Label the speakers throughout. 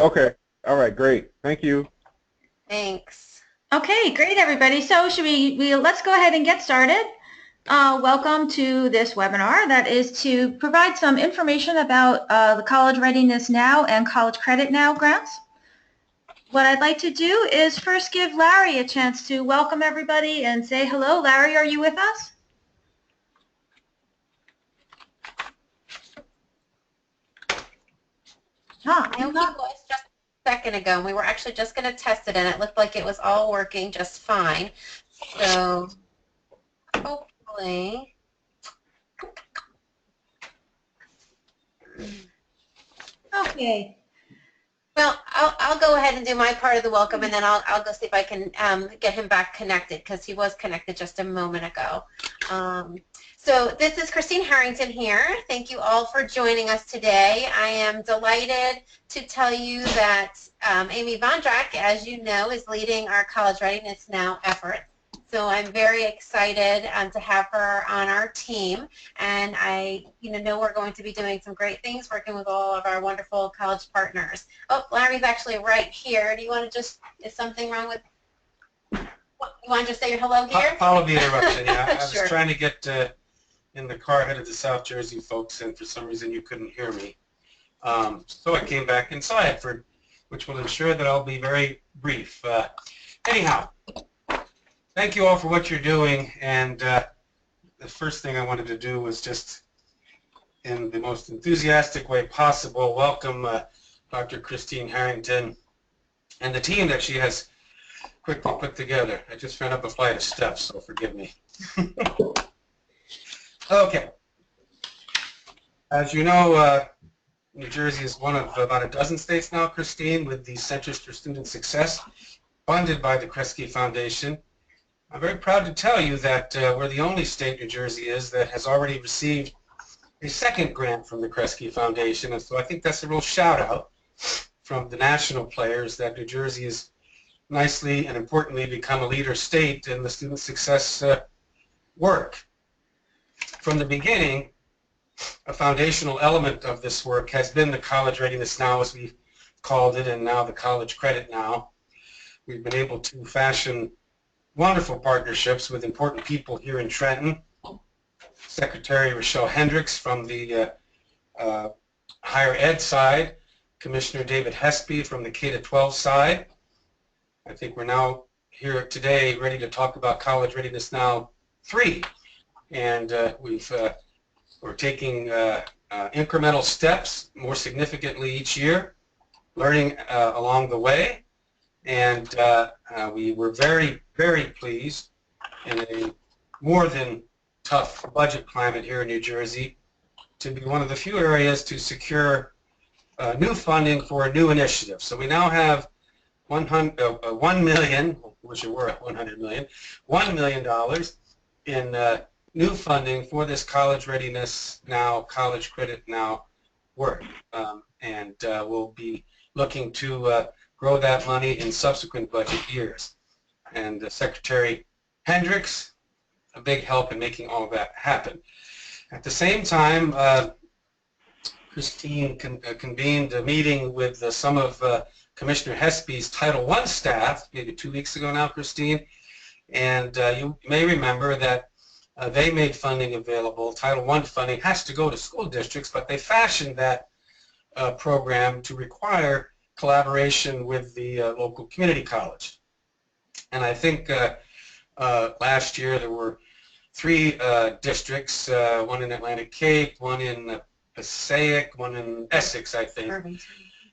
Speaker 1: Okay. All right. Great. Thank you.
Speaker 2: Thanks.
Speaker 3: Okay, great, everybody. So should we let's go ahead and get started. Welcome to this webinar that is to provide some information about the College Readiness Now and College Credit Now grants. What I'd like to do is first give Larry a chance to welcome everybody and say hello. Larry, are you with us?
Speaker 2: I hope he was just a second ago, and we were actually just going to test it, and it looked like it was all working just fine. So hopefully.
Speaker 3: Okay.
Speaker 2: Well, I'll go ahead and do my part of the welcome, and then I'll go see if I can get him back connected, because he was connected just a moment ago. So this is Christine Harrington here. Thank you all for joining us today. I am delighted to tell you that Amy Vondrak, as you know, is leading our College Readiness Now effort. So I'm very excited to have her on our team, and I know we're going to be doing some great things working with all of our wonderful college partners. Oh, Larry's actually right here. Do you want to just, is something wrong with, you want to just say your hello here?
Speaker 4: Follow the interruption, yeah. I was
Speaker 2: Sure.
Speaker 4: trying to get in the car headed to South Jersey, folks, and for some reason you couldn't hear me. So I came back inside, which will ensure that I'll be very brief. Anyhow, thank you all for what you're doing, and the first thing I wanted to do was just, in the most enthusiastic way possible, welcome Dr. Christine Harrington and the team that she has quickly put together. I just ran up a flight of steps, so forgive me. Okay. As you know, New Jersey is one of about a dozen states now, Christine, with the Centers for Student Success, funded by the Kresge Foundation. I'm very proud to tell you that we're the only state, New Jersey is, that has already received a second grant from the Kresge Foundation, and so I think that's a real shout-out from the national players that New Jersey has nicely and importantly become a leader state in the student success work. From the beginning, a foundational element of this work has been the College Readiness Now, as we've called it, and now the College Credit Now. We've been able to fashion wonderful partnerships with important people here in Trenton. Secretary Rochelle Hendricks from the higher ed side, Commissioner David Hespy from the K-12 side. I think we're now here today ready to talk about College Readiness Now III. And we're taking incremental steps, more significantly each year, learning along the way, and we were very, very pleased in a more than tough budget climate here in New Jersey to be one of the few areas to secure new funding for a new initiative. So we now have $1 million, which are worth $100 million, $1 million in new funding for this College Readiness Now, College Credit Now work. And we'll be looking to grow that money in subsequent budget years. And Secretary Hendricks, a big help in making all of that happen. At the same time, Christine convened a meeting with some of Commissioner Hespy's Title I staff, maybe 2 weeks ago now, Christine, and you may remember that they made funding available. Title I funding has to go to school districts, but they fashioned that program to require collaboration with the local community college. And I think last year there were 3 districts, one in Atlantic Cape, one in Passaic, one in Essex, I think. Irvington.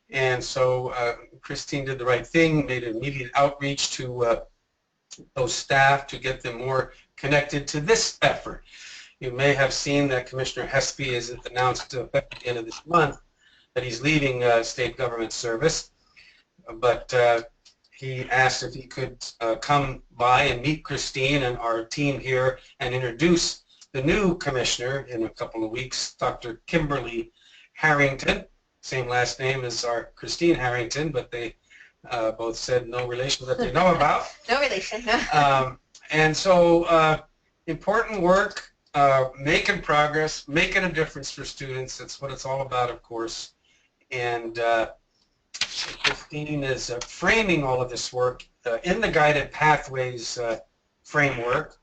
Speaker 4: And so Christine did the right thing, made an immediate outreach to those staff to get them more connected to this effort. You may have seen that Commissioner Hespy has announced at the end of this month that he's leaving state government service, but he asked if he could come by and meet Christine and our team here and introduce the new commissioner in a couple of weeks, Dr. Kimberly Harrington, same last name as our Christine Harrington, but they both said no relation that they know about.
Speaker 2: No relation.
Speaker 4: And so important work, making progress, making a difference for students. That's what it's all about, of course. And Christine is framing all of this work in the Guided Pathways framework.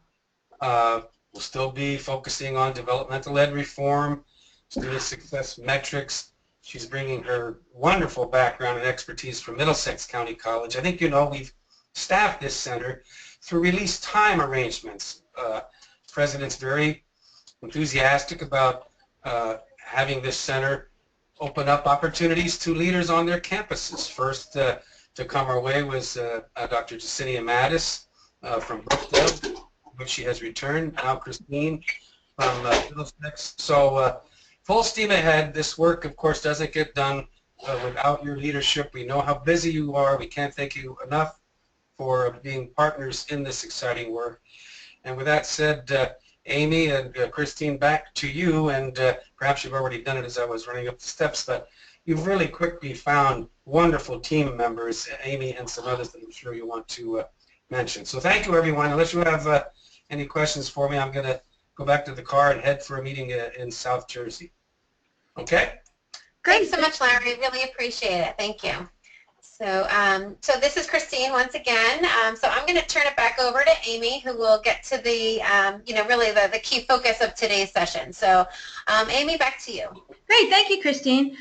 Speaker 4: We'll still be focusing on developmental ed reform, student success metrics. She's bringing her wonderful background and expertise from Middlesex County College. I think you know we've staffed this center through release time arrangements. President's very enthusiastic about having this center open up opportunities to leaders on their campuses. First to come our way was Dr. Jacinia Mattis from Brookdale, which she has returned. Now Christine from Middlesex. So full steam ahead. This work, of course, doesn't get done without your leadership. We know how busy you are. We can't thank you enough for being partners in this exciting work. And with that said, Amy and Christine, back to you, and perhaps you've already done it as I was running up the steps, but you've really quickly found wonderful team members, Amy and some others that I'm sure you want to mention. So thank you, everyone. Unless you have any questions for me, I'm going to go back to the car and head for a meeting in South Jersey. Okay?
Speaker 2: Thanks so much, Larry. Really appreciate it. Thank you. So this is Christine once again. So I'm going to turn it back over to Amy, who will get to the, really the key focus of today's session. So Amy, back to you.
Speaker 3: Great, thank you, Christine.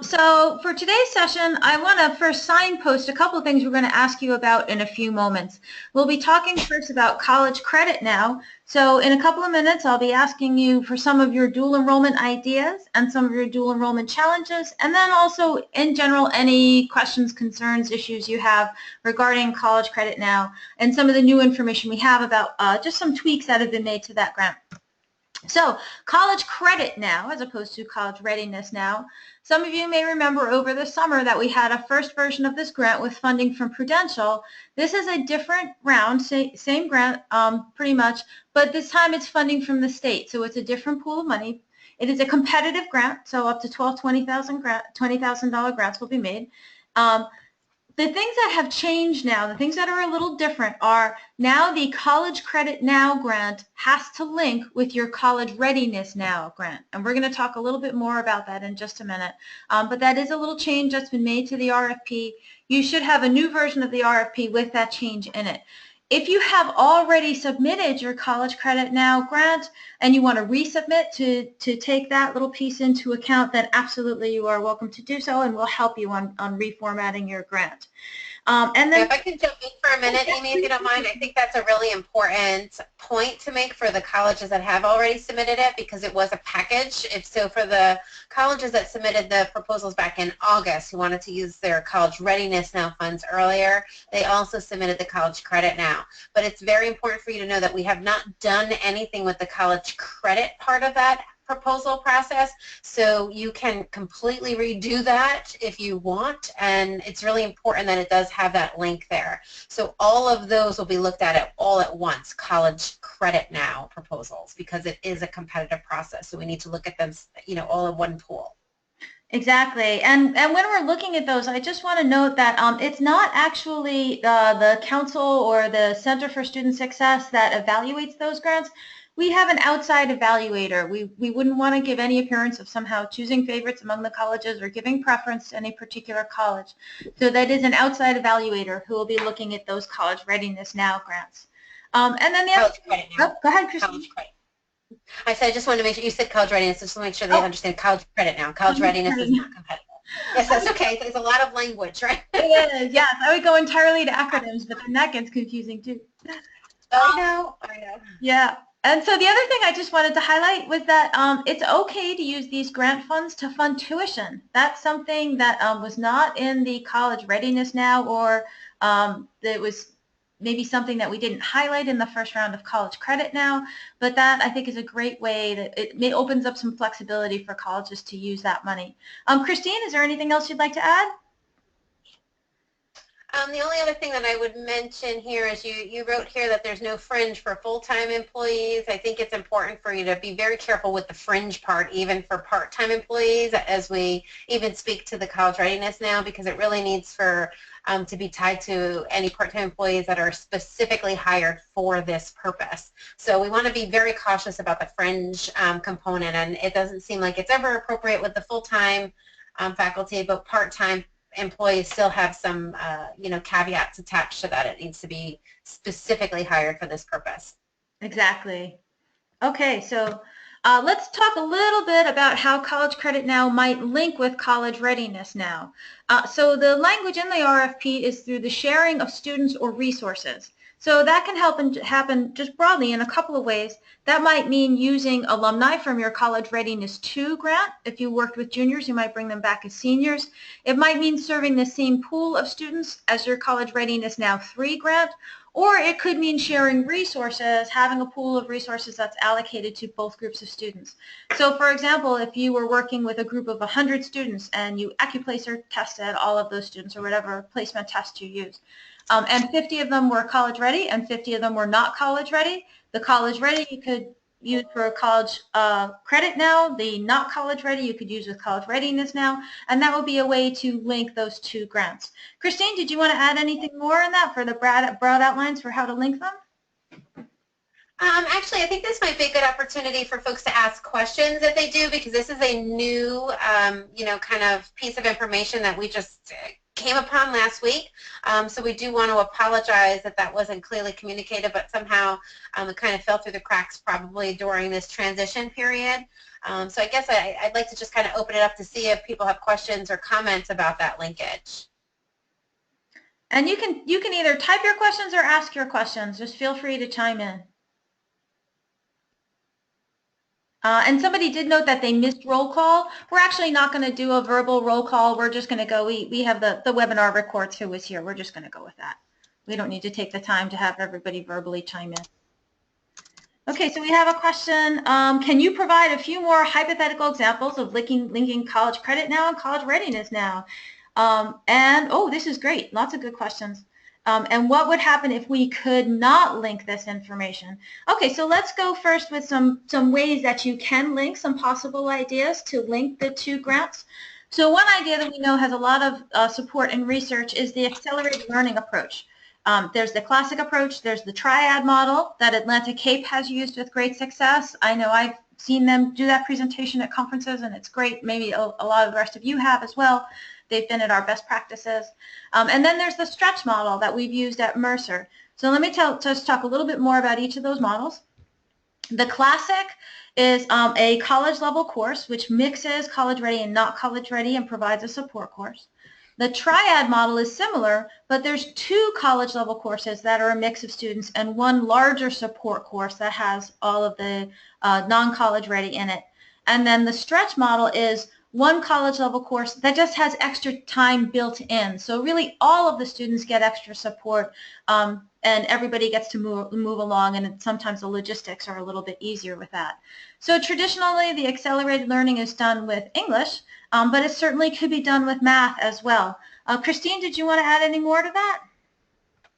Speaker 3: So for today's session, I want to first signpost a couple of things we're going to ask you about in a few moments. We'll be talking first about college credit now. So in a couple of minutes, I'll be asking you for some of your dual enrollment ideas and some of your dual enrollment challenges, and then also in general any questions, concerns, issues you have regarding college credit now and some of the new information we have about just some tweaks that have been made to that grant. So college credit now as opposed to college readiness now. Some of you may remember over the summer that we had a first version of this grant with funding from Prudential. This is a different round, same grant pretty much, but this time it's funding from the state. So it's a different pool of money. It is a competitive grant, so up to $20,000 grants will be made. The things that have changed now, the things that are a little different are now the College Credit Now grant has to link with your College Readiness Now grant. And we're going to talk a little bit more about that in just a minute. But that is a little change that's been made to the RFP. You should have a new version of the RFP with that change in it. If you have already submitted your College Credit Now grant and you want to resubmit to take that little piece into account, then absolutely you are welcome to do so, and we'll help you on reformatting your grant. And then,
Speaker 2: if I can jump in for a minute, Amy, if you don't mind, I think that's a really important point to make for the colleges that have already submitted it, because it was a package. If so, for the colleges that submitted the proposals back in August who wanted to use their College Readiness Now funds earlier, they also submitted the College Credit Now. But it's very important for you to know that we have not done anything with the college credit part of that proposal process, so you can completely redo that if you want, and it's really important that it does have that link there. So all of those will be looked at all at once, College Credit Now proposals, because it is a competitive process, so we need to look at them, all in one pool.
Speaker 3: Exactly, and when we're looking at those, I just want to note that it's not actually the council or the Center for Student Success that evaluates those grants. We have an outside evaluator. We wouldn't want to give any appearance of somehow choosing favorites among the colleges or giving preference to any particular college. So that is an outside evaluator who will be looking at those College Readiness Now grants. And then the
Speaker 2: College Credit Now.
Speaker 3: Go ahead, Christine.
Speaker 2: College Credit. I said I just wanted to make sure you said College Readiness. Just to make sure they understand College Credit Now. College Readiness is not competitive. Yes, that's okay. There's a lot of language, right?
Speaker 3: It is, yes. I would go entirely to acronyms, but then that gets confusing too.
Speaker 2: I know.
Speaker 3: Yeah. And so the other thing I just wanted to highlight was that it's okay to use these grant funds to fund tuition. That's something that was not in the College Readiness Now, or it was maybe something that we didn't highlight in the first round of College Credit Now, but that I think is a great way that it opens up some flexibility for colleges to use that money. Christine, is there anything else you'd like to add?
Speaker 2: The only other thing that I would mention here is you wrote here that there's no fringe for full-time employees. I think it's important for you to be very careful with the fringe part, even for part-time employees, as we even speak to the College Readiness Now, because it really needs to be tied to any part-time employees that are specifically hired for this purpose. So we want to be very cautious about the fringe component, and it doesn't seem like it's ever appropriate with the full-time faculty, but part-time employees still have some, caveats attached to that. It needs to be specifically hired for this purpose.
Speaker 3: Exactly. Okay, so let's talk a little bit about how College Credit Now might link with College Readiness Now. So the language in the RFP is through the sharing of students or resources. So that can happen just broadly in a couple of ways. That might mean using alumni from your College Readiness 2 grant. If you worked with juniors, you might bring them back as seniors. It might mean serving the same pool of students as your College Readiness Now 3 grant. Or it could mean sharing resources, having a pool of resources that's allocated to both groups of students. So for example, if you were working with a group of 100 students and you AccuPlacer tested all of those students or whatever placement test you use, and 50 of them were college ready and 50 of them were not college ready, the college ready you could use for College Credit Now, the not college ready you could use with College Readiness Now, and that would be a way to link those two grants. Christine, did you want to add anything more in that for the broad outlines for how to link them?
Speaker 2: Actually, I think this might be a good opportunity for folks to ask questions if they do, because this is a new, kind of piece of information that we just came upon last week. So we do want to apologize that that wasn't clearly communicated, but somehow it kind of fell through the cracks probably during this transition period. So I guess I'd like to just kind of open it up to see if people have questions or comments about that linkage.
Speaker 3: And you can either type your questions or ask your questions. Just feel free to chime in. And somebody did note that they missed roll call. We're actually not going to do a verbal roll call. We're just going to go, we have the webinar records who was here. We're just going to go with that. We don't need to take the time to have everybody verbally chime in. Okay, so we have a question. Can you provide a few more hypothetical examples of linking College Credit Now and College Readiness Now? Oh, this is great. Lots of good questions. And what would happen if we could not link this information? Okay, so let's go first with some ways that you can link, some possible ideas to link the two grants. So one idea that we know has a lot of support in research is the accelerated learning approach. There's the classic approach, there's the triad model that Atlantic Cape has used with great success. I know I've seen them do that presentation at conferences and it's great. Maybe a lot of the rest of you have as well. They've been at our best practices. And then there's the stretch model that we've used at Mercer. So let me just talk a little bit more about each of those models. The classic is a college level course which mixes college ready and not college ready and provides a support course. The triad model is similar, but there's two college level courses that are a mix of students and one larger support course that has all of the non-college ready in it. And then the stretch model is one college level course that just has extra time built in. So really all of the students get extra support and everybody gets to move along, and sometimes the logistics are a little bit easier with that. So traditionally the accelerated learning is done with English, but it certainly could be done with math as well. Christine, did you want to add any more to that?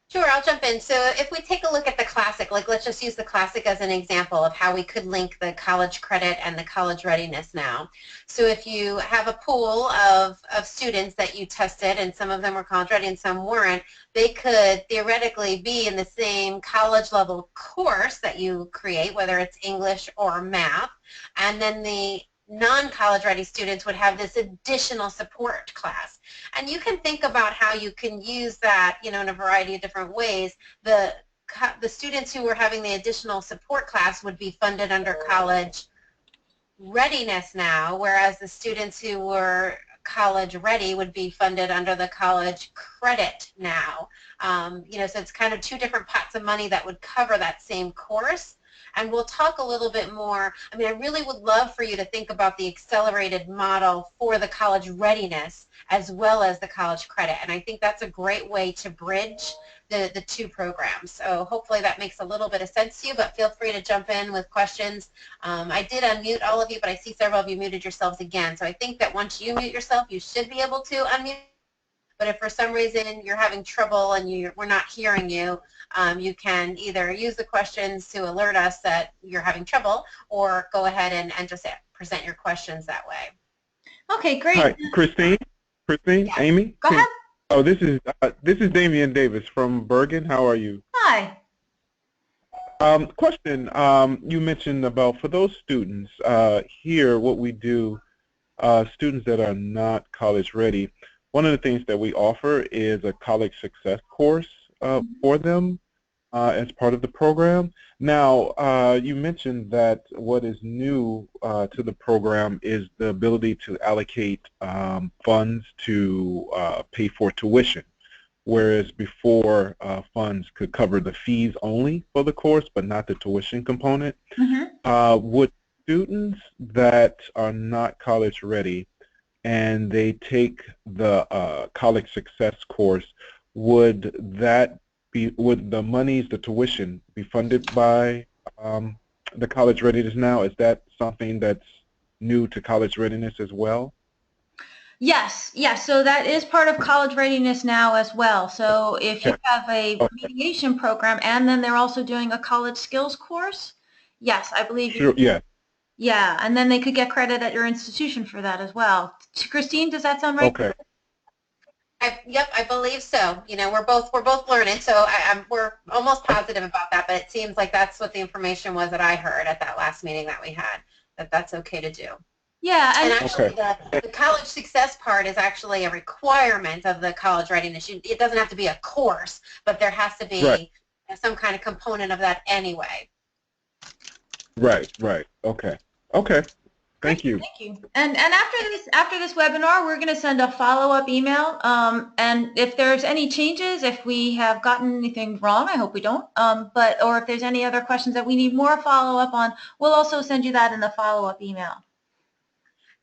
Speaker 2: Sure, I'll jump in. So if we take a look at the classic, like let's just use the classic as an example of how we could link the college credit and the college readiness now. So if you have a pool of students that you tested and some of them were college ready and some weren't, they could theoretically be in the same college level course that you create, whether it's English or math, and then the non-college ready students would have this additional support class. And you can think about how you can use that, in a variety of different ways. The students who were having the additional support class would be funded under College Readiness Now, whereas the students who were college ready would be funded under the College Credit Now. So it's kind of two different pots of money that would cover that same course. And we'll talk a little bit more. I mean, I really would love for you to think about the accelerated model for the college readiness as well as the college credit. And I think that's a great way to bridge the two programs. So hopefully that makes a little bit of sense to you, but feel free to jump in with questions. I did unmute all of you, but I see several of you muted yourselves again. So I think that once you mute yourself, you should be able to unmute. But if for some reason you're having trouble and we're not hearing you, you can either use the questions to alert us that you're having trouble, or go ahead and just present your questions that way.
Speaker 3: Okay, great.
Speaker 1: All right, Christine,
Speaker 2: Yeah.
Speaker 1: Amy?
Speaker 3: Go ahead.
Speaker 1: Oh, this is Damian Davis from Bergen. How are you?
Speaker 3: Hi.
Speaker 1: Question, you mentioned about for those students here, what we do, students that are not college ready, one of the things that we offer is a college success course for them as part of the program. Now, you mentioned that what is new to the program is the ability to allocate funds to pay for tuition, whereas before funds could cover the fees only for the course but not the tuition component. Would students that are not college ready and they take the college success course, would the monies, the tuition, be funded by the College Readiness Now? Is that something that's new to College Readiness as well?
Speaker 3: Yes, yes. So that is part of College Readiness Now as well. So if you have a remediation program and then they're also doing a college skills course, yes, I believe you.
Speaker 1: Sure, yeah.
Speaker 3: Yeah, and then they could get credit at your institution for that as well. Christine, does that sound right?
Speaker 1: Okay.
Speaker 2: Yep, I believe so. You know, we're both learning, so we're almost positive about that. But it seems like that's what the information was that I heard at that last meeting that we had. That's okay to do.
Speaker 3: Yeah,
Speaker 2: and actually the college success part is actually a requirement of the college readiness. It doesn't have to be a course, but there has to be some kind of component of that anyway.
Speaker 1: Right. Okay. Thank you.
Speaker 3: Thank you. And after this webinar, we're going to send a follow-up email. And if there's any changes, if we have gotten anything wrong, I hope we don't. Or if there's any other questions that we need more follow-up on, we'll also send you that in the follow-up email.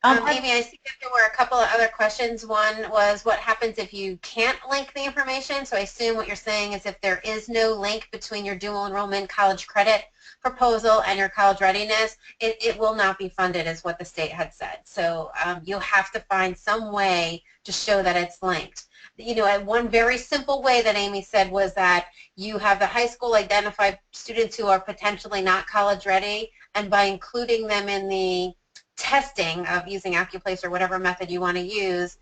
Speaker 2: Amy, I see that there were a couple of other questions. One was, what happens if you can't link the information? So I assume what you're saying is if there is no link between your dual enrollment college credit proposal and your college readiness, it will not be funded, is what the state had said. So you'll have to find some way to show that it's linked. You know, one very simple way that Amy said was that you have the high school identify students who are potentially not college ready, and by including them in the testing of using AccuPlace or whatever method you want to use,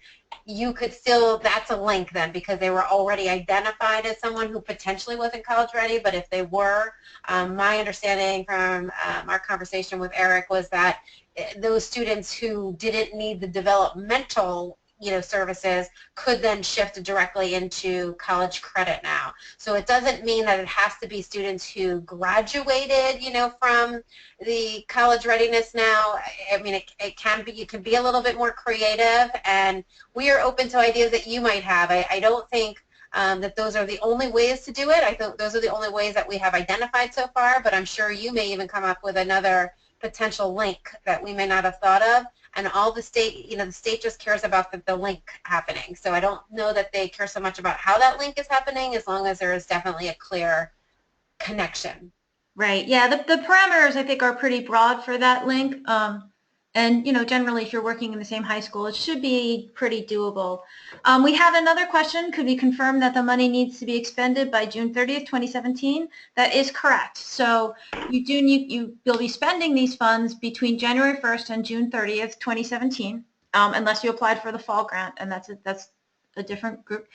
Speaker 2: you could still, that's a link then, because they were already identified as someone who potentially wasn't college ready. But if they were, my understanding from our conversation with Eric was that those students who didn't need the developmental services could then shift directly into college credit now. So it doesn't mean that it has to be students who graduated, from the College Readiness Now. I mean, it can be, you can be a little bit more creative, and we are open to ideas that you might have. I don't think that those are the only ways to do it. I think those are the only ways that we have identified so far, but I'm sure you may even come up with another potential link that we may not have thought of. And all the state, the state just cares about the link happening. So I don't know that they care so much about how that link is happening, as long as there is definitely a clear connection.
Speaker 3: Right. Yeah. The parameters, I think, are pretty broad for that link. And, generally, if you're working in the same high school, it should be pretty doable. We had another question. Could we confirm that the money needs to be expended by June 30th, 2017? That is correct. So you'll be spending these funds between January 1st and June 30th, 2017, unless you applied for the fall grant, and that's a different group.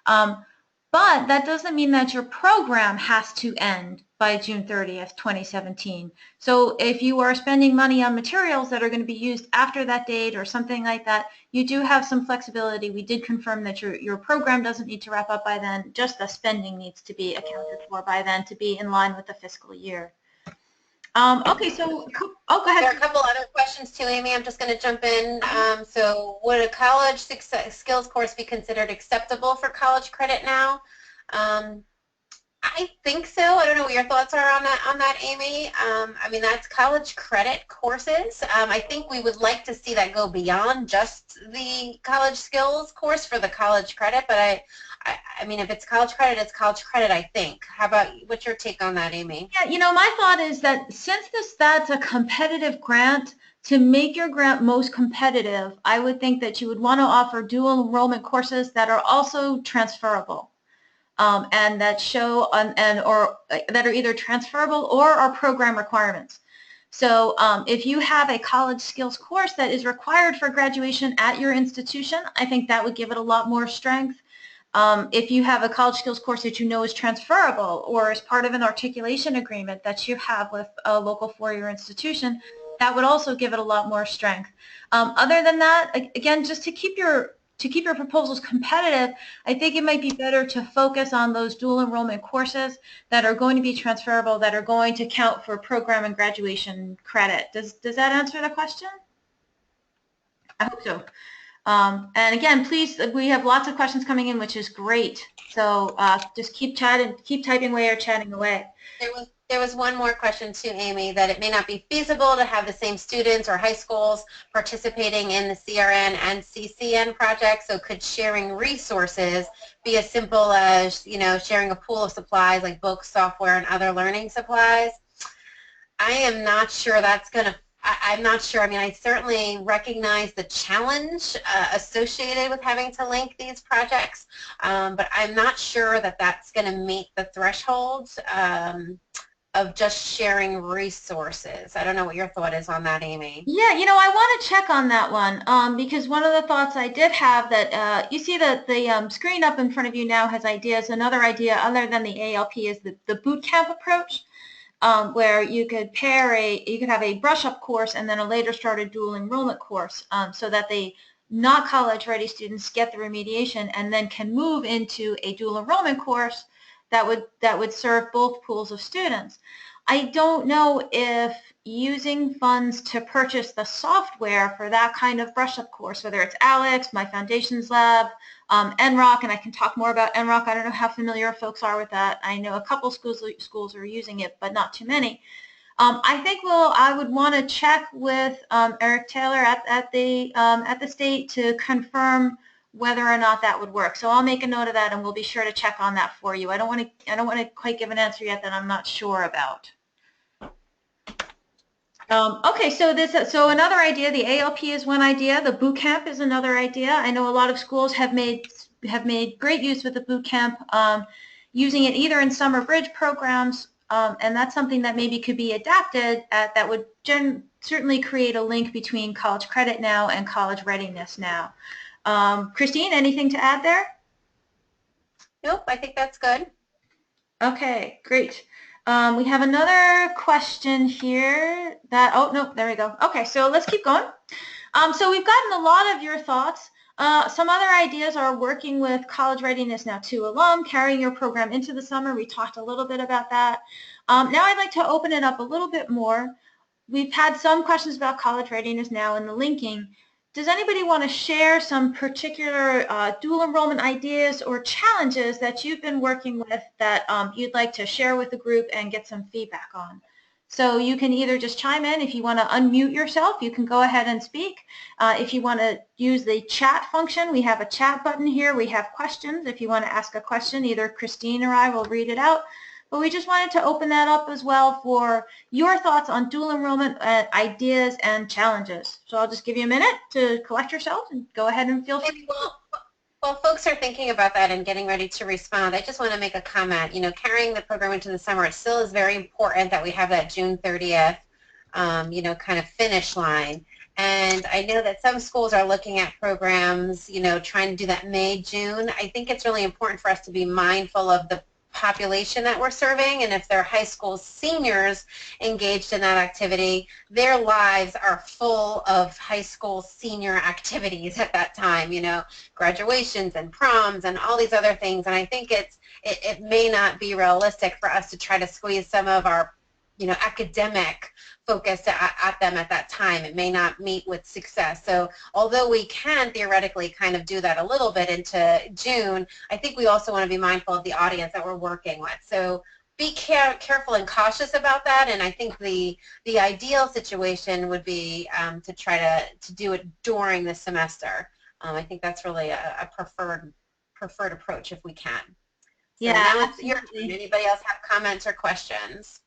Speaker 3: But that doesn't mean that your program has to end by June 30th, 2017. So if you are spending money on materials that are going to be used after that date or something like that, you do have some flexibility. We did confirm that your program doesn't need to wrap up by then. Just the spending needs to be accounted for by then to be in line with the fiscal year. Okay, so, go ahead.
Speaker 2: There are a couple other questions too, Amy. I'm just going to jump in. So would a college skills course be considered acceptable for college credit now? I think so. I don't know what your thoughts are on that, Amy. I mean, that's college credit courses. I think we would like to see that go beyond just the college skills course for the college credit, but I mean, if it's college credit, it's college credit, I think. How about, what's your take on that, Amy?
Speaker 3: Yeah, my thought is that since that's a competitive grant, to make your grant most competitive, I would think that you would want to offer dual enrollment courses that are also transferable. And that show or that are either transferable or are program requirements. So if you have a college skills course that is required for graduation at your institution, I think that would give it a lot more strength. If you have a college skills course that is transferable or is part of an articulation agreement that you have with a local four-year institution, that would also give it a lot more strength. Other than that, again, just to keep your to keep your proposals competitive, I think it might be better to focus on those dual enrollment courses that are going to be transferable, that are going to count for program and graduation credit. Does that answer the question? I hope so. And again, please, we have lots of questions coming in, which is great. So just keep chatting, keep typing away or chatting away.
Speaker 2: There was one more question too, Amy, that it may not be feasible to have the same students or high schools participating in the CRN and CCN project. So could sharing resources be as simple as, you know, sharing a pool of supplies like books, software, and other learning supplies? I am not sure that's going to, I'm not sure. I mean, I certainly recognize the challenge associated with having to link these projects, but I'm not sure that that's going to meet the threshold of just sharing resources. I don't know what your thought is on that, Amy.
Speaker 3: Yeah, you know, I want to check on that one because one of the thoughts I did have that you see that the screen up in front of you now has ideas. Another idea other than the ALP is the boot camp approach, where you could you could have a brush-up course and then a later started dual enrollment course, so that the not college-ready students get the remediation and then can move into a dual enrollment course that would serve both pools of students. I don't know if using funds to purchase the software for that kind of brush-up course, whether it's Alex, My Foundations Lab, NROC, and I can talk more about NROC. I don't know how familiar folks are with that. I know a couple schools are using it, but not too many. I think I would want to check with Eric Taylor at the state to confirm whether or not that would work. So I'll make a note of that, and we'll be sure to check on that for you. I don't want to quite give an answer yet that I'm not sure about. Okay, so another idea, the ALP is one idea. The boot camp is another idea. I know a lot of schools have made great use with the boot camp, using it either in summer bridge programs, and that's something that maybe could be adapted that would certainly create a link between College Credit Now and College Readiness Now. Christine, anything to add there?
Speaker 2: Nope, I think that's good.
Speaker 3: Okay, great. We have another question here that, oh, no, there we go. Okay, so let's keep going. So we've gotten a lot of your thoughts. Some other ideas are working with College Readiness Now II alum, carrying your program into the summer. We talked a little bit about that. Now I'd like to open it up a little bit more. We've had some questions about College Readiness Now and the linking. Does anybody want to share some particular dual enrollment ideas or challenges that you've been working with that you'd like to share with the group and get some feedback on? So you can either just chime in. If you want to unmute yourself, you can go ahead and speak. If you want to use the chat function, we have a chat button here. We have questions. If you want to ask a question, either Christine or I will read it out. But we just wanted to open that up as well for your thoughts on dual enrollment ideas and challenges. So I'll just give you a minute to collect yourself and go ahead and feel free.
Speaker 2: While folks are thinking about that and getting ready to respond, I just want to make a comment. You know, carrying the program into the summer, it still is very important that we have that June 30th, you know, kind of finish line. And I know that some schools are looking at programs, you know, trying to do that May, June. I think it's really important for us to be mindful of the population that we're serving, and if they're high school seniors engaged in that activity, their lives are full of high school senior activities at that time, you know, graduations and proms and all these other things, and I think it may not be realistic for us to try to squeeze some of our, you know, academic focus at them at that time. It may not meet with success. So although we can theoretically kind of do that a little bit into June, I think we also want to be mindful of the audience that we're working with. So be careful and cautious about that, and I think the ideal situation would be to try to do it during the semester. I think that's really a preferred approach if we can. So
Speaker 3: yeah,
Speaker 2: now
Speaker 3: it's
Speaker 2: your turn. Anybody else have comments or questions?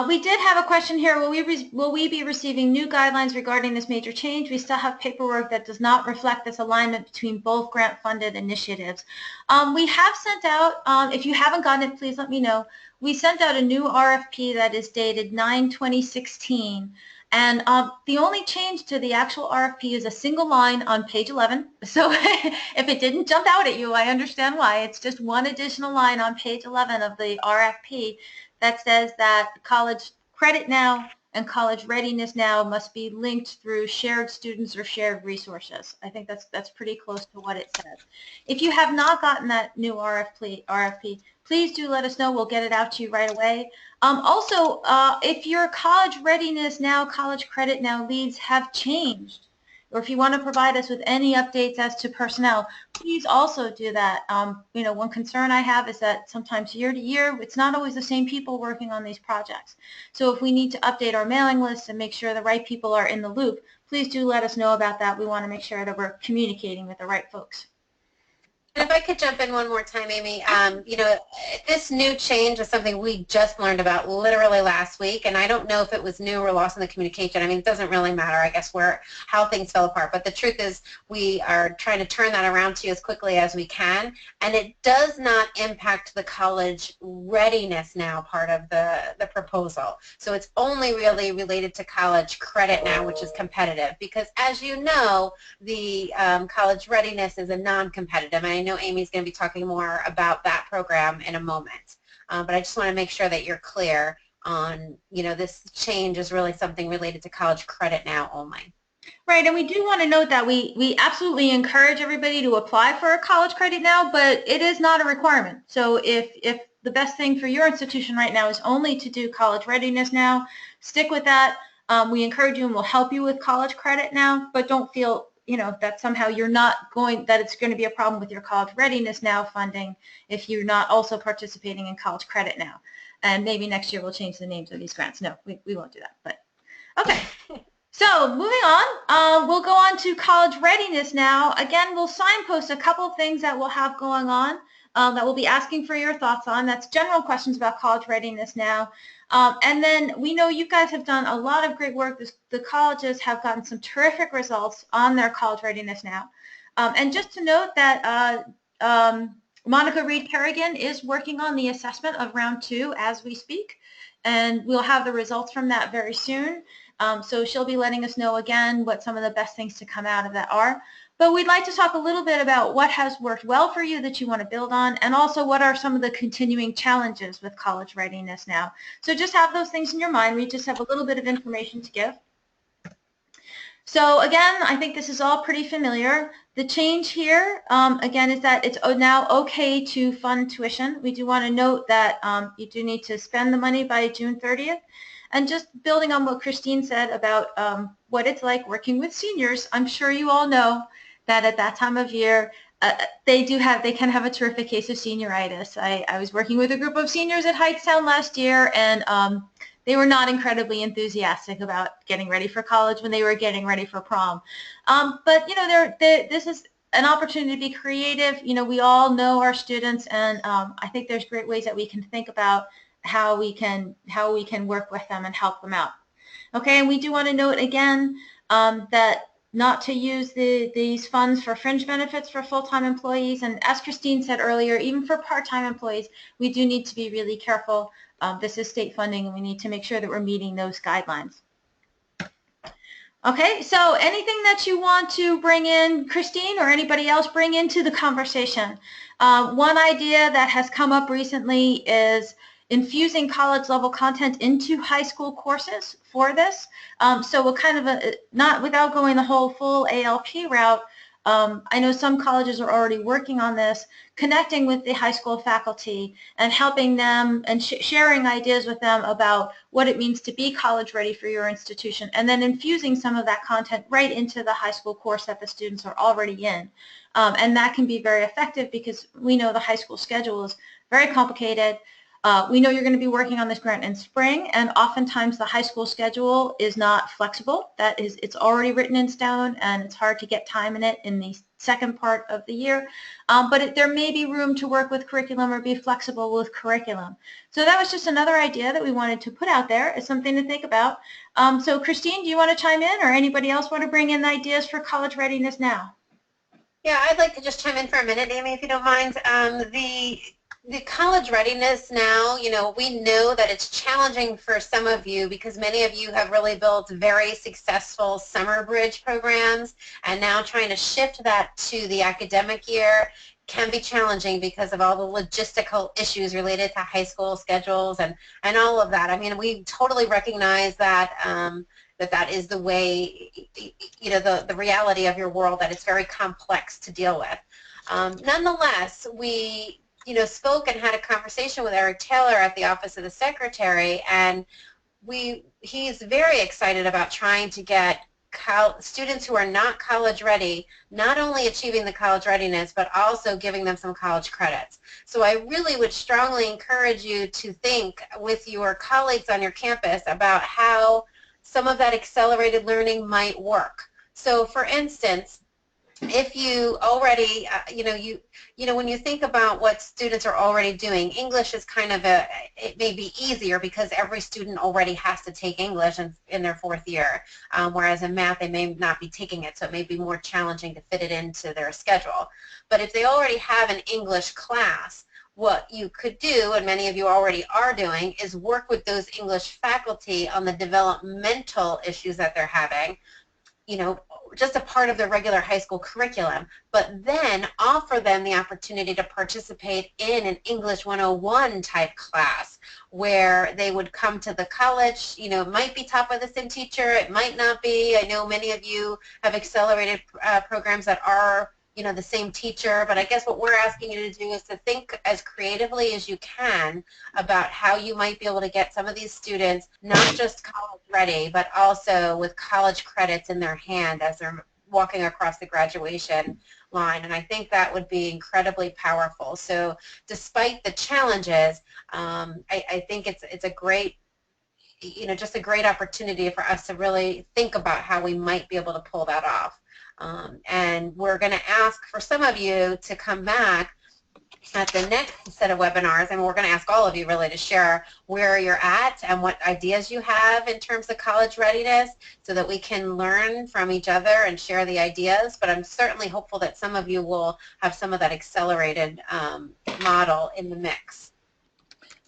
Speaker 3: We did have a question here. Will we be receiving new guidelines regarding this major change? We still have paperwork that does not reflect this alignment between both grant-funded initiatives. We have sent out, if you haven't gotten it, please let me know. We sent out a new RFP that is dated 9/2016. And the only change to the actual RFP is a single line on page 11. So if it didn't jump out at you, I understand why. It's just one additional line on page 11 of the RFP that says that College Credit Now and College Readiness Now must be linked through shared students or shared resources. I think that's pretty close to what it says. If you have not gotten that new RFP, please do let us know. We'll get it out to you right away. Also, if your College Readiness Now, College Credit Now leads have changed, or if you want to provide us with any updates as to personnel, please also do that. One concern I have is that sometimes year to year, it's not always the same people working on these projects. So if we need to update our mailing list and make sure the right people are in the loop, please do let us know about that. We want to make sure that we're communicating with the right folks.
Speaker 2: And if I could jump in one more time, Amy, this new change is something we just learned about literally last week, and I don't know if it was new or lost in the communication. I mean, it doesn't really matter, I guess, how things fell apart. But the truth is we are trying to turn that around to you as quickly as we can, and it does not impact the College Readiness Now part of the proposal. So it's only really related to College Credit Now, which is competitive, because as you know, the College Readiness is a non-competitive, and I know Amy's going to be talking more about that program in a moment. But I just want to make sure that you're clear on, this change is really something related to College Credit Now only.
Speaker 3: Right, and we do want to note that we absolutely encourage everybody to apply for a College Credit Now, but it is not a requirement. So if the best thing for your institution right now is only to do College Readiness Now, stick with that. We encourage you and we'll help you with College Credit Now, but don't feel that somehow that it's going to be a problem with your College Readiness Now funding if you're not also participating in College Credit Now. And maybe next year we'll change the names of these grants. No, we won't do that. But okay. So moving on, we'll go on to College Readiness Now. Again, we'll signpost a couple things that we'll have going on that we'll be asking for your thoughts on. That's general questions about College Readiness Now. And then we know you guys have done a lot of great work. The colleges have gotten some terrific results on their College Readiness Now. And just to note that Monica Reed Kerrigan is working on the assessment of round 2 as we speak. And we'll have the results from that very soon. So she'll be letting us know again what some of the best things to come out of that are. But we'd like to talk a little bit about what has worked well for you that you want to build on, and also what are some of the continuing challenges with College Readiness Now. So just have those things in your mind. We just have a little bit of information to give. So again, I think this is all pretty familiar. The change here, again, is that it's now okay to fund tuition. We do want to note that you do need to spend the money by June 30th. And just building on what Christine said about what it's like working with seniors, I'm sure you all know that at that time of year, they can have a terrific case of senioritis. I was working with a group of seniors at Hightstown last year, and they were not incredibly enthusiastic about getting ready for college when they were getting ready for prom. But this is an opportunity to be creative. We all know our students, and I think there's great ways that we can think about how we can work with them and help them out. Okay, and we do want to note again that not to use these funds for fringe benefits for full-time employees, and as Christine said earlier, even for part-time employees, we do need to be really careful. This is state funding, and we need to make sure that we're meeting those guidelines. Okay, so anything that you want to bring in, Christine, or anybody else bring into the conversation? One idea that has come up recently is infusing college level content into high school courses for this. So we'll kind of, not without going the whole full ALP route, I know some colleges are already working on this, connecting with the high school faculty and helping them and sharing ideas with them about what it means to be college ready for your institution, and then infusing some of that content right into the high school course that the students are already in. And that can be very effective because we know the high school schedule is very complicated. We know you're going to be working on this grant in spring, and oftentimes the high school schedule is not flexible. That is, it's already written in stone, and it's hard to get time in it in the second part of the year. But there may be room to work with curriculum or be flexible with curriculum. So that was just another idea that we wanted to put out there as something to think about. So Christine, do you want to chime in, or anybody else want to bring in ideas for College Readiness Now?
Speaker 2: Yeah, I'd like to just chime in for a minute, Amy, if you don't mind. The College Readiness Now, we know that it's challenging for some of you because many of you have really built very successful summer bridge programs, and now trying to shift that to the academic year can be challenging because of all the logistical issues related to high school schedules and all of that. I mean, we totally recognize that that is the way, you know, the reality of your world, that it's very complex to deal with. Nonetheless, we, you know, spoke and had a conversation with Eric Taylor at the Office of the Secretary, and he's very excited about trying to get students who are not college ready, not only achieving the college readiness, but also giving them some college credits. So I really would strongly encourage you to think with your colleagues on your campus about how some of that accelerated learning might work. So for instance, if you already, you know, when you think about what students are already doing, English is kind of it may be easier because every student already has to take English in their 4th year, whereas in math they may not be taking it, so it may be more challenging to fit it into their schedule. But if they already have an English class, what you could do, and many of you already are doing, is work with those English faculty on the developmental issues that they're having, you know, just a part of their regular high school curriculum, but then offer them the opportunity to participate in an English 101 type class where they would come to the college. You know, it might be taught by the same teacher, it might not be. I know many of you have accelerated programs that are, you know, the same teacher, but I guess what we're asking you to do is to think as creatively as you can about how you might be able to get some of these students not just college ready, but also with college credits in their hand as they're walking across the graduation line. And I think that would be incredibly powerful. So despite the challenges, I think it's a great, you know, just a great opportunity for us to really think about how we might be able to pull that off. And we're going to ask for some of you to come back at the next set of webinars, and we're going to ask all of you really to share where you're at and what ideas you have in terms of college readiness so that we can learn from each other and share the ideas. But I'm certainly hopeful that some of you will have some of that accelerated model in the mix.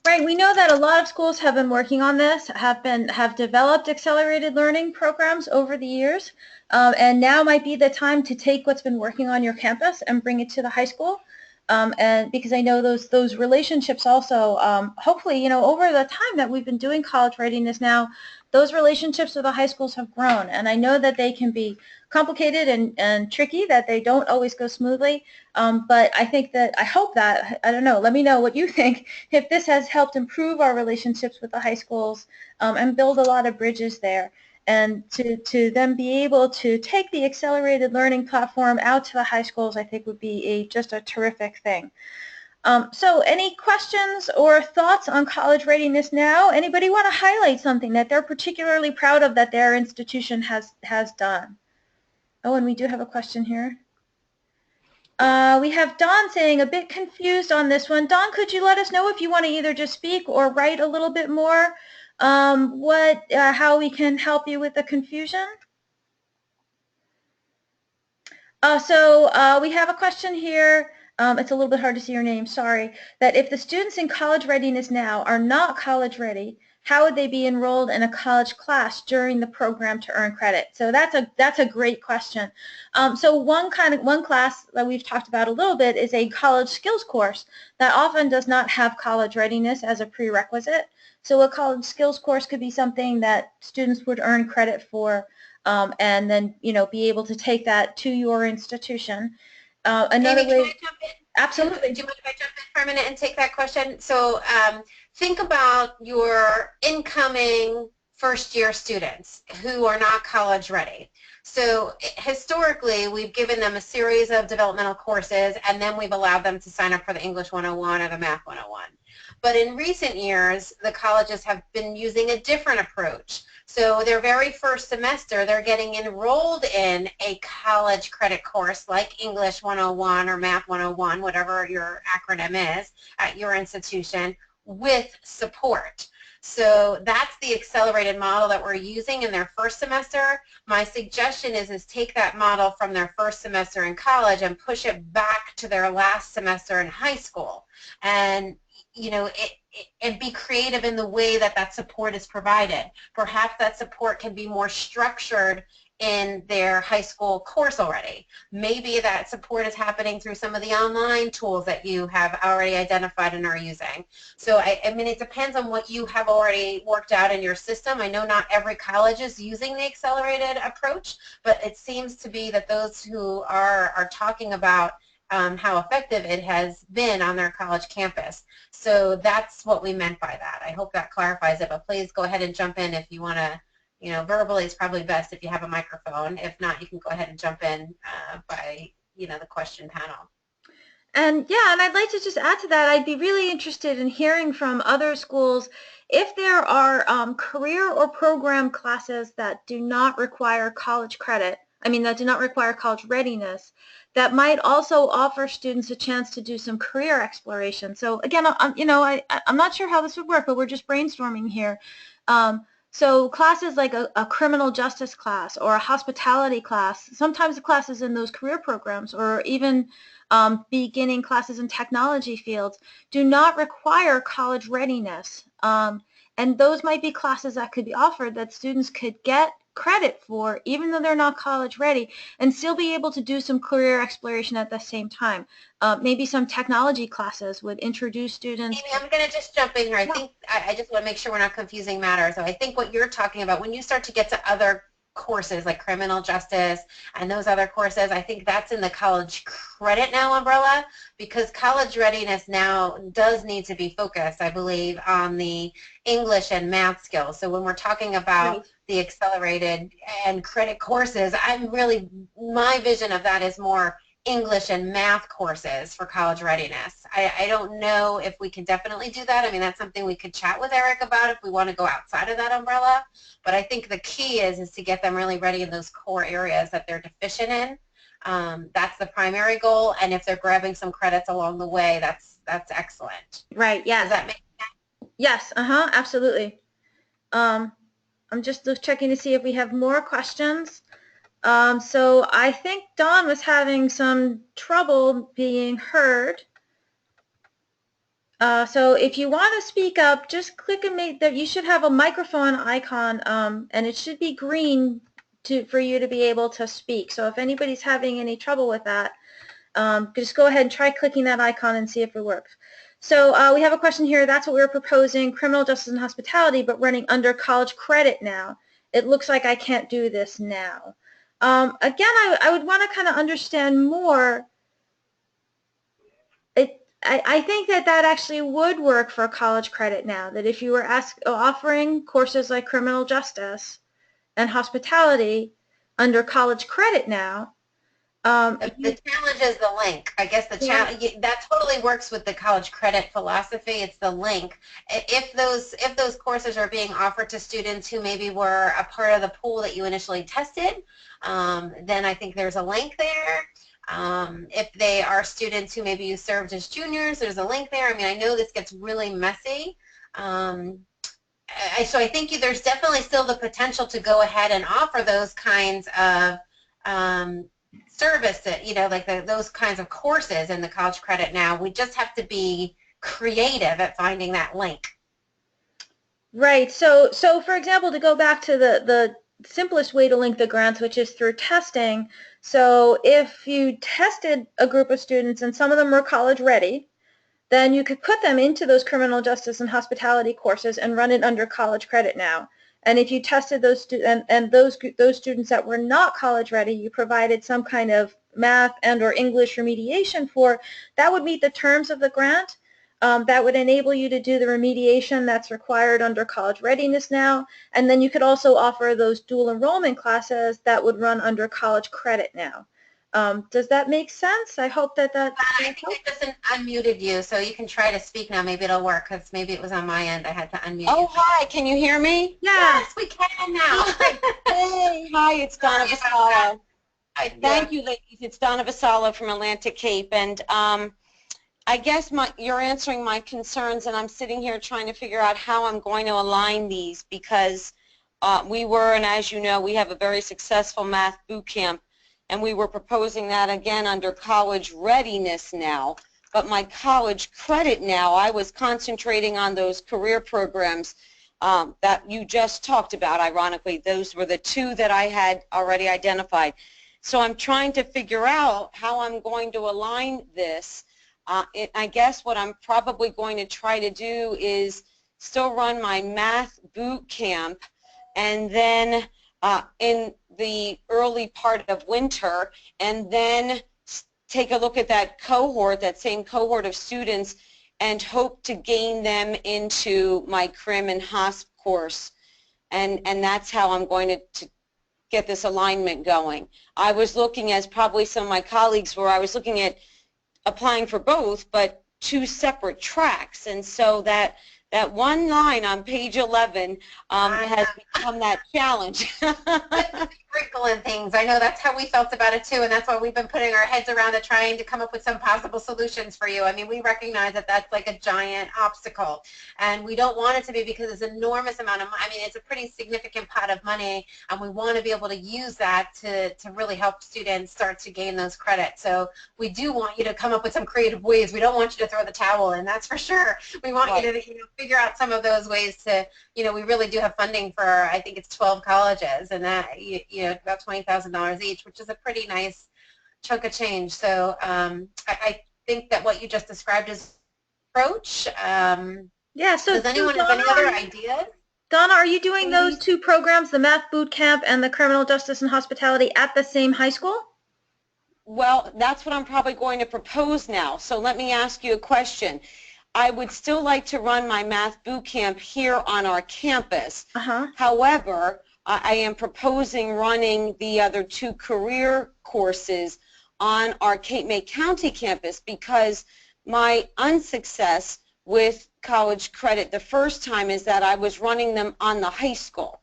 Speaker 3: Right, we know that a lot of schools have been working on this, have developed accelerated learning programs over the years, and now might be the time to take what's been working on your campus and bring it to the high school. And because I know those relationships also, hopefully, you know, over the time that we've been doing College Readiness Now, those relationships with the high schools have grown, and I know that they can be complicated and tricky, that they don't always go smoothly, but I think that, I hope that, I don't know, let me know what you think, if this has helped improve our relationships with the high schools and build a lot of bridges there, and to then be able to take the accelerated learning platform out to the high schools, I think would be just a terrific thing. So any questions or thoughts on College Readiness Now? Anybody want to highlight something that they're particularly proud of that their institution has done? Oh, and we do have a question here. We have Don saying, a bit confused on this one. Don, could you let us know if you want to either just speak or write a little bit more how we can help you with the confusion? So we have a question here. It's a little bit hard to see your name, sorry. That if the students in College Readiness Now are not college ready, how would they be enrolled in a college class during the program to earn credit? So that's a great question. So one class that we've talked about a little bit is a college skills course that often does not have college readiness as a prerequisite. So a college skills course could be something that students would earn credit for, and then, you know, be able to take that to your institution. Another
Speaker 2: Amy,
Speaker 3: way,
Speaker 2: can I jump in?
Speaker 3: absolutely.
Speaker 2: Do you mind if I jump in for a minute and take that question? So think about your incoming first-year students who are not college ready. So historically, we've given them a series of developmental courses, and then we've allowed them to sign up for the English 101 or the Math 101. But in recent years, the colleges have been using a different approach. So their very first semester, they're getting enrolled in a college credit course like English 101 or Math 101, whatever your acronym is at your institution, with support. So that's the accelerated model that we're using in their first semester. My suggestion is take that model from their first semester in college and push it back to their last semester in high school. And you know, and be creative in the way that that support is provided. Perhaps that support can be more structured in their high school course already. Maybe that support is happening through some of the online tools that you have already identified and are using. So I mean, it depends on what you have already worked out in your system. I know not every college is using the accelerated approach, but it seems to be that those who are talking about how effective it has been on their college campus. So that's what we meant by that. I hope that clarifies it, but please go ahead and jump in if you want to. You know, verbally is probably best if you have a microphone. If not, you can go ahead and jump in by, you know, the question panel.
Speaker 3: And yeah, and I'd like to just add to that, I'd be really interested in hearing from other schools if there are career or program classes that do not require college credit, that do not require college readiness, that might also offer students a chance to do some career exploration. So again, I'm not sure how this would work, but we're just brainstorming here. So classes like a criminal justice class or a hospitality class, sometimes the classes in those career programs or even beginning classes in technology fields do not require college readiness. And those might be classes that could be offered that students could get credit for even though they're not college ready and still be able to do some career exploration at the same time. Maybe some technology classes would introduce students.
Speaker 2: Amy, I'm going to just jump in here. I think I just want to make sure we're not confusing matters. So I think what you're talking about when you start to get to other courses like criminal justice and those other courses, I think that's in the College Credit Now umbrella, because College Readiness Now does need to be focused, I believe, on the English and math skills. So when we're talking about the accelerated and credit courses, my vision of that is more English and math courses for college readiness. I don't know if we can definitely do that. I mean, that's something we could chat with Eric about if we want to go outside of that umbrella. But I think the key is to get them really ready in those core areas that they're deficient in. That's the primary goal. And if they're grabbing some credits along the way, that's excellent.
Speaker 3: Right, yes.
Speaker 2: Does that make sense?
Speaker 3: Yes, absolutely. I'm just checking to see if we have more questions. So I think Dawn was having some trouble being heard. So if you want to speak up, just click and make that. You should have a microphone icon, and it should be green for you to be able to speak. So if anybody's having any trouble with that, just go ahead and try clicking that icon and see if it works. So we have a question here. That's what we were proposing, criminal justice and hospitality, but running under college credit now. It looks like I can't do this now. Again, I would want to kind of understand more. I think that actually would work for college credit now, that if you were offering courses like criminal justice and hospitality under college credit now.
Speaker 2: The challenge is the link. I guess the challenge that totally works with the college credit philosophy. It's the link. If those courses are being offered to students who maybe were a part of the pool that you initially tested, then I think there's a link there. If they are students who maybe you served as juniors, there's a link there. I mean, I know this gets really messy. So I think there's definitely still the potential to go ahead and offer those kinds of service, like those kinds of courses in the college credit now. We just have to be creative at finding that link.
Speaker 3: Right. So for example, to go back to the simplest way to link the grants, which is through testing. So if you tested a group of students and some of them were college ready, then you could put them into those criminal justice and hospitality courses and run it under college credit now. And if you tested those those students that were not college ready, you provided some kind of math and or English remediation for, that would meet the terms of the grant. That would enable you to do the remediation that's required under College Readiness Now. And then you could also offer those dual enrollment classes that would run under College Credit Now. Does that make sense? I hope that
Speaker 2: I think I just unmuted you, so you can try to speak now. Maybe it'll work, because maybe it was on my end. I had to unmute you.
Speaker 5: Hi. Can you hear me?
Speaker 2: Yes, we can now.
Speaker 5: Hey, hi, it's Donna Vassallo. Thank you, ladies. It's Donna Vassallo from Atlantic Cape, and I guess you're answering my concerns, and I'm sitting here trying to figure out how I'm going to align these, because and as you know, we have a very successful math boot camp, and we were proposing that again under College Readiness Now. but my college credit now, I was concentrating on those career programs that you just talked about. Ironically, those were the two that I had already identified. So I'm trying to figure out how I'm going to align this. I guess what I'm probably going to try to do is still run my math boot camp, and then in the early part of winter, and then take a look at that cohort, that same cohort of students, and hope to gain them into my crim and hosp course. And that's how I'm going to get this alignment going. I was looking, as probably some of my colleagues were, I was looking at applying for both, but two separate tracks. And so that one line on page 11 has become that challenge.
Speaker 2: Wrinkle in things. I know that's how we felt about it too, and that's why we've been putting our heads around it, trying to come up with some possible solutions for you. I mean, we recognize that that's like a giant obstacle, and we don't want it to be, because it's an enormous amount of money. I mean, it's a pretty significant pot of money, and we want to be able to use that to really help students start to gain those credits. So we do want you to come up with some creative ways. We don't want you to throw the towel in, that's for sure. We want you to figure out some of those ways to, we really do have funding for, I think it's 12 colleges, and that, about $20,000 each, which is a pretty nice chunk of change. So I think that what you just described is approach.
Speaker 3: Yeah, so
Speaker 2: does anyone have any other ideas?
Speaker 3: Donna, are you doing those two programs, the Math Boot Camp and the Criminal Justice and Hospitality, at the same high school?
Speaker 5: Well, that's what I'm probably going to propose now. So let me ask you a question. I would still like to run my Math Boot Camp here on our campus. However, I am proposing running the other two career courses on our Cape May County campus, because my unsuccess with college credit the first time is that I was running them on the high school.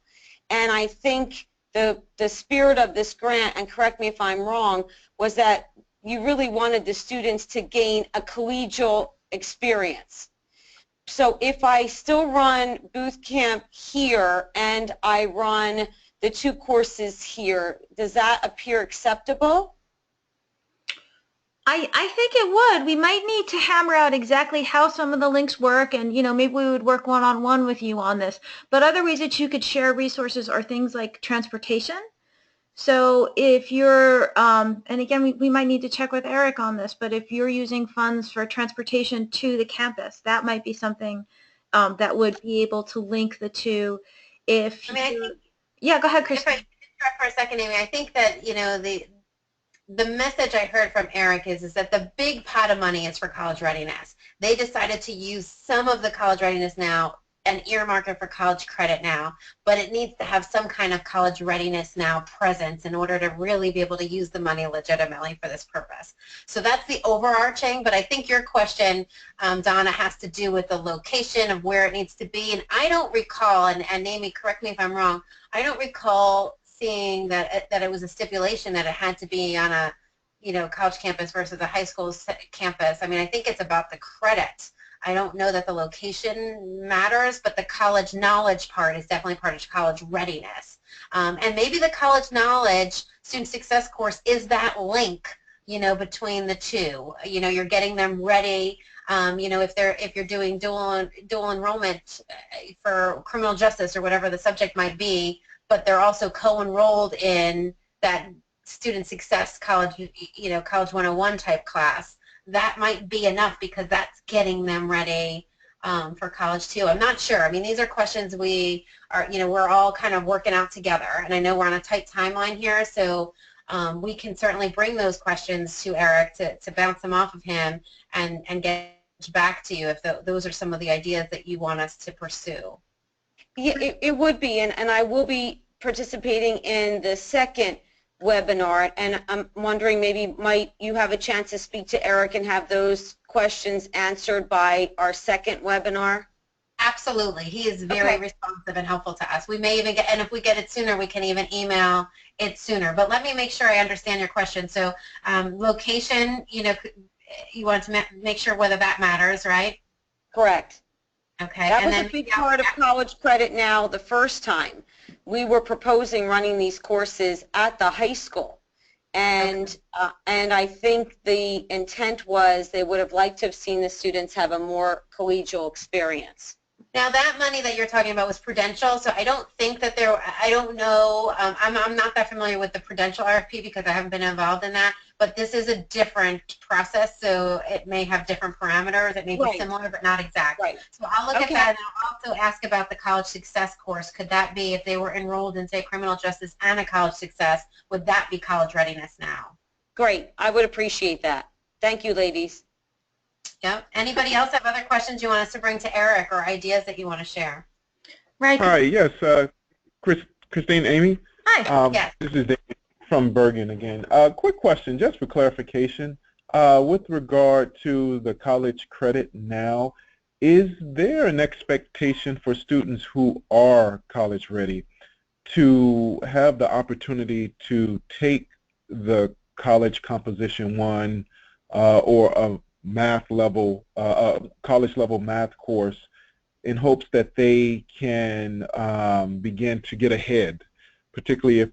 Speaker 5: And I think the spirit of this grant, and correct me if I'm wrong, was that you really wanted the students to gain a collegial experience. So if I still run boot camp here and I run the two courses here, does that appear acceptable?
Speaker 3: I think it would. We might need to hammer out exactly how some of the links work, and maybe we would work one-on-one with you on this. But other ways that you could share resources are things like transportation. So if you're, and again, we might need to check with Eric on this, but if you're using funds for transportation to the campus, that might be something that would be able to link the two. If yeah, go ahead, Chris.
Speaker 2: If I can interrupt for a second, Amy, I think that the message I heard from Eric is that the big pot of money is for college readiness. They decided to use some of the college readiness now and earmark it for college credit now, but it needs to have some kind of college readiness now presence in order to really be able to use the money legitimately for this purpose. So that's the overarching, but I think your question, Donna, has to do with the location of where it needs to be. And I don't recall, and Amy, correct me if I'm wrong, I don't recall seeing that it was a stipulation that it had to be on a college campus versus a high school campus. I mean, I think it's about the credit. I don't know that the location matters, but the college knowledge part is definitely part of college readiness. And maybe the college knowledge student success course is that link, between the two. You're getting them ready. If you're doing dual enrollment for criminal justice or whatever the subject might be, but they're also co-enrolled in that student success college, college 101 type class. That might be enough, because that's getting them ready for college too. I'm not sure. I mean, these are questions we are, we're all kind of working out together, and I know we're on a tight timeline here, so we can certainly bring those questions to Eric to bounce them off of him and get back to you if those are some of the ideas that you want us to pursue.
Speaker 5: Yeah, it would be, and I will be participating in the second webinar, and I'm wondering, maybe might you have a chance to speak to Eric and have those questions answered by our second webinar?
Speaker 2: Absolutely. He is very responsive and helpful to us. We may even get, and if we get it sooner, we can even email it sooner. But let me make sure I understand your question. So location, you want to make sure whether that matters, right?
Speaker 5: Correct.
Speaker 2: Okay.
Speaker 5: That was a big part of college credit now the first time. We were proposing running these courses at the high school, And I think the intent was they would have liked to have seen the students have a more collegial experience.
Speaker 2: Now that money that you're talking about was prudential, so I don't think that I don't know, I'm not that familiar with the prudential RFP because I haven't been involved in that, but this is a different process, so it may have different parameters. It may be similar but not exact.
Speaker 5: Right.
Speaker 2: So I'll look at that, and I'll also ask about the college success course. Could that be, if they were enrolled in, say, criminal justice and a college success, would that be College Readiness Now?
Speaker 5: Great. I would appreciate that. Thank you, ladies.
Speaker 2: Yep. Anybody else have other questions you want us to bring to Eric or ideas that you want to share?
Speaker 3: Right.
Speaker 1: Hi, yes, Christine, Amy.
Speaker 3: Hi.
Speaker 2: Yes.
Speaker 1: This is David from Bergen again. Quick question, just for clarification. With regard to the College Credit Now, is there an expectation for students who are college ready to have the opportunity to take the College Composition 1 or a math level, college level math course in hopes that they can begin to get ahead, particularly if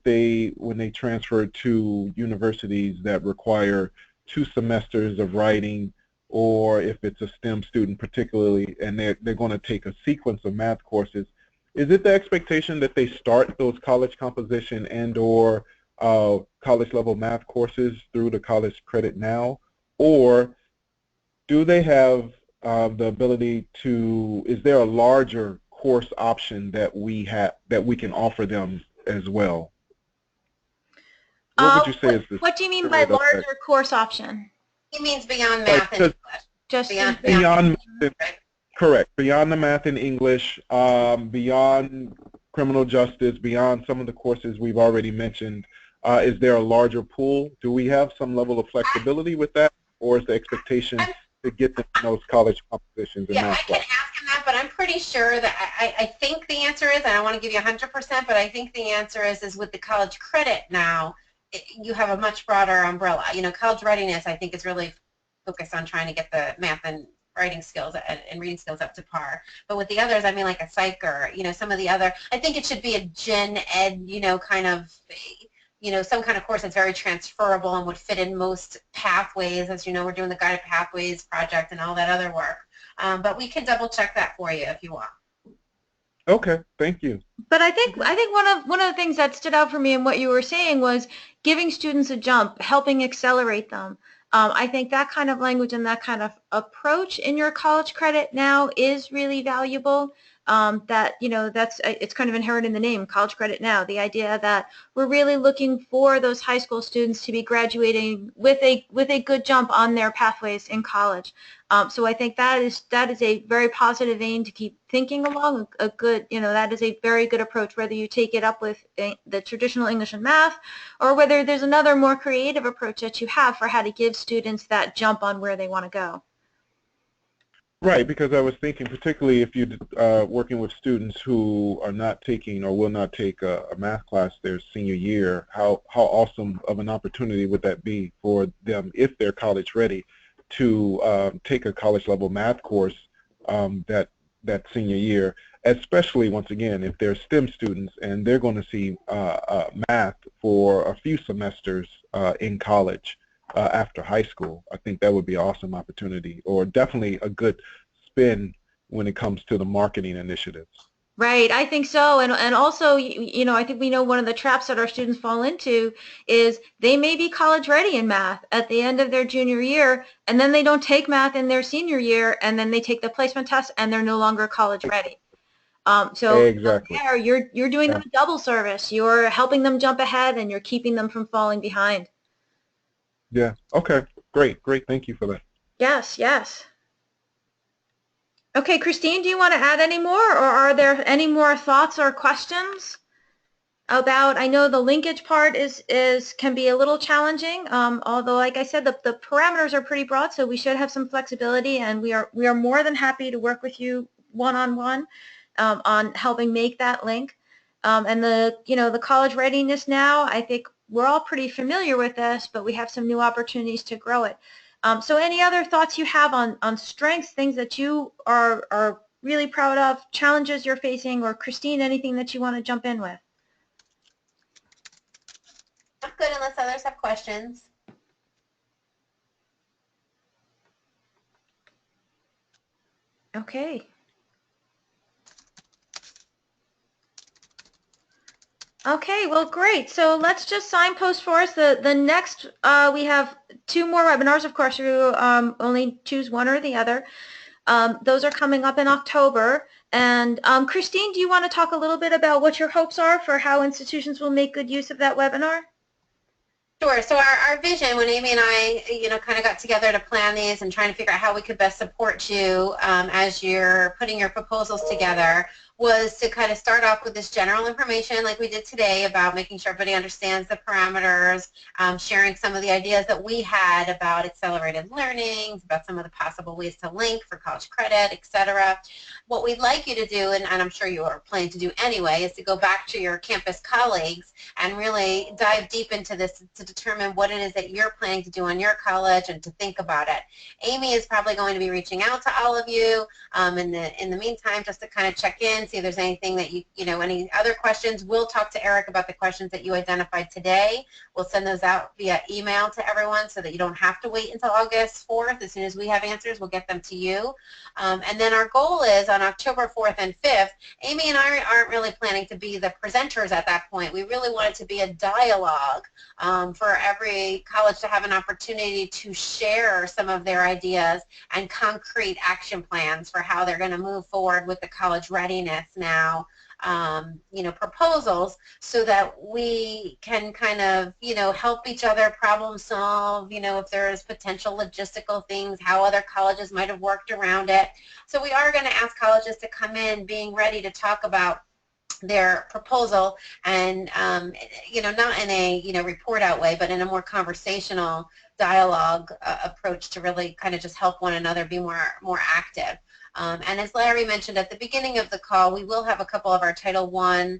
Speaker 1: when they transfer to universities that require 2 semesters of writing, or if it's a STEM student particularly, and they're going to take a sequence of math courses. Is it the expectation that they start those college composition and or college level math courses through the College Credit Now, or do they have the ability to, is there a larger course option that we can offer them as well? What would you say is this?
Speaker 3: What do you mean by larger course option?
Speaker 2: He means beyond math and English.
Speaker 3: Just
Speaker 2: beyond
Speaker 1: correct, beyond the math and English, beyond criminal justice, beyond some of the courses we've already mentioned. Is there a larger pool? Do we have some level of flexibility with that, or is the expectation to get them in those college compositions?
Speaker 2: Yeah, I can ask him that, but I'm pretty sure that I think the answer is, and I want to give you 100%, but I think the answer is with the College Credit Now, you have a much broader umbrella. You know, College Readiness, I think, is really focused on trying to get the math and writing skills and reading skills up to par. But with the others, I mean, like a psych or, you know, some of the other, I think it should be a gen ed, you know, kind of, you know, some kind of course that's very transferable and would fit in most pathways. As you know, we're doing the Guided Pathways project and all that other work. But we can double check that for you if you want.
Speaker 1: Okay, thank you.
Speaker 3: But I think one of the things that stood out for me in what you were saying was giving students a jump, helping accelerate them. I think that kind of language and that kind of approach in your College Credit Now is really valuable. That, you know, it's kind of inherent in the name, College Credit Now. The idea that we're really looking for those high school students to be graduating with a good jump on their pathways in college. So I think that is a very positive vein to keep thinking along. A good, you know, that is a very good approach, whether you take it up with the traditional English and math, or whether there's another more creative approach that you have for how to give students that jump on where they want to go.
Speaker 1: Right, because I was thinking, particularly if you're working with students who are not taking or will not take a math class their senior year, how awesome of an opportunity would that be for them, if they're college ready, to take a college level math course that senior year, especially, once again, if they're STEM students and they're going to see math for a few semesters in college. After high school. I think that would be an awesome opportunity, or definitely a good spin when it comes to the marketing initiatives.
Speaker 3: Right, I think so, and also, you know, I think we know one of the traps that our students fall into is they may be college ready in math at the end of their junior year, and then they don't take math in their senior year, and then they take the placement test, and they're no longer college ready. So
Speaker 1: exactly.
Speaker 3: there, you're doing them a double service. You're helping them jump ahead, and you're keeping them from falling behind.
Speaker 1: Yeah, okay, great, thank you for that.
Speaker 3: Yes, yes. Okay, Christine, do you want to add any more, or are there any more thoughts or questions about, I know the linkage part can be a little challenging, although, like I said, the parameters are pretty broad, so we should have some flexibility, and we are more than happy to work with you one-on-one on helping make that link. And the College Readiness Now, I think we're all pretty familiar with this, but we have some new opportunities to grow it. So any other thoughts you have on strengths, things that you are really proud of, challenges you're facing, or Christine, anything that you want to jump in with?
Speaker 2: I'm good unless others have questions.
Speaker 3: Okay. Okay, well, great. So let's just signpost for us the next, we have 2 more webinars. Of course, you only choose one or the other. Those are coming up in October. And Christine, do you want to talk a little bit about what your hopes are for how institutions will make good use of that webinar?
Speaker 2: Sure. So our vision, when Amy and I, kind of got together to plan these and trying to figure out how we could best support you as you're putting your proposals together, was to kind of start off with this general information like we did today about making sure everybody understands the parameters, sharing some of the ideas that we had about accelerated learning, about some of the possible ways to link for college credit, etc. What we'd like you to do, and I'm sure you are planning to do anyway, is to go back to your campus colleagues and really dive deep into this to determine what it is that you're planning to do on your college and to think about it. Amy is probably going to be reaching out to all of you in the meantime, just to kind of check in, see if there's anything that any other questions. We'll talk to Eric about the questions that you identified today. We'll send those out via email to everyone so that you don't have to wait until August 4th. As soon as we have answers, we'll get them to you. And then our goal is on October 4th and 5th, Amy and I aren't really planning to be the presenters at that point. We really want it to be a dialogue for every college to have an opportunity to share some of their ideas and concrete action plans for how they're going to move forward with the College Readiness Now proposals, so that we can kind of, help each other problem solve, if there's potential logistical things, how other colleges might have worked around it. So we are going to ask colleges to come in being ready to talk about their proposal and, not in a, report out way, but in a more conversational dialogue approach to really kind of just help one another be more active. And as Larry mentioned at the beginning of the call, we will have a couple of our Title I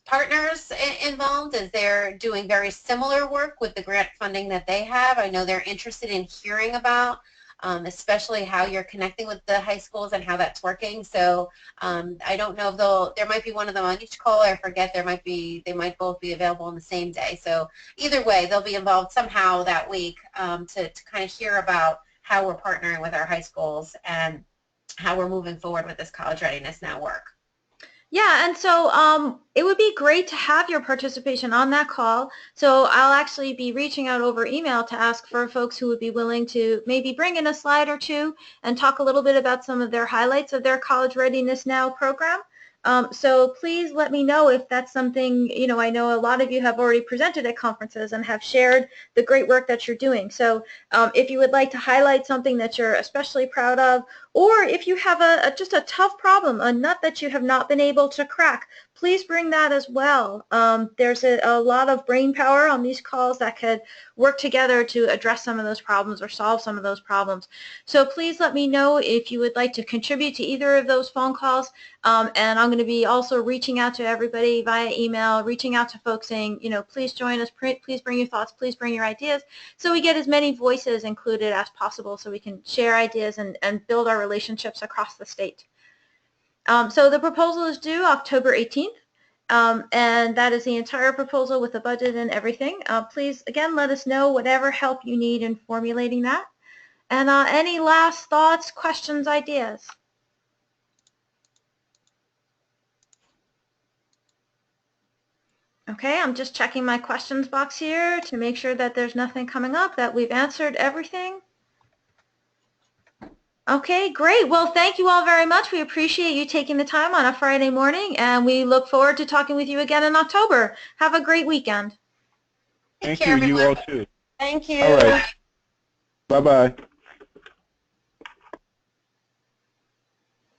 Speaker 2: partners involved, as they're doing very similar work with the grant funding that they have. I know they're interested in hearing about especially how you're connecting with the high schools and how that's working. So I don't know if there might be one of them on each call, or I forget, they might both be available on the same day. So either way, they'll be involved somehow that week to kind of hear about how we're partnering with our high schools and how we're moving forward with this College Readiness Now work.
Speaker 3: Yeah, and so it would be great to have your participation on that call. So I'll actually be reaching out over email to ask for folks who would be willing to maybe bring in a slide or two and talk a little bit about some of their highlights of their College Readiness Now program. So please let me know if that's something, I know a lot of you have already presented at conferences and have shared the great work that you're doing. So if you would like to highlight something that you're especially proud of, or if you have just a tough problem, a nut that you have not been able to crack, please bring that as well. There's a lot of brain power on these calls that could work together to address some of those problems or solve some of those problems. So please let me know if you would like to contribute to either of those phone calls. And I'm going to be also reaching out to everybody via email, reaching out to folks saying, please join us, please bring your thoughts, please bring your ideas, so we get as many voices included as possible so we can share ideas and build our relationships across the state. So the proposal is due October 18th, and that is the entire proposal with the budget and everything. Please, again, let us know whatever help you need in formulating that. And any last thoughts, questions, ideas? Okay, I'm just checking my questions box here to make sure that there's nothing coming up, that we've answered everything. Okay, great. Well, thank you all very much. We appreciate you taking the time on a Friday morning, and we look forward to talking with you again in October. Have a great weekend.
Speaker 2: Take
Speaker 1: Thank
Speaker 2: care,
Speaker 1: you,
Speaker 2: everyone.
Speaker 1: you all too.
Speaker 5: Thank you.
Speaker 1: All right. Bye-bye.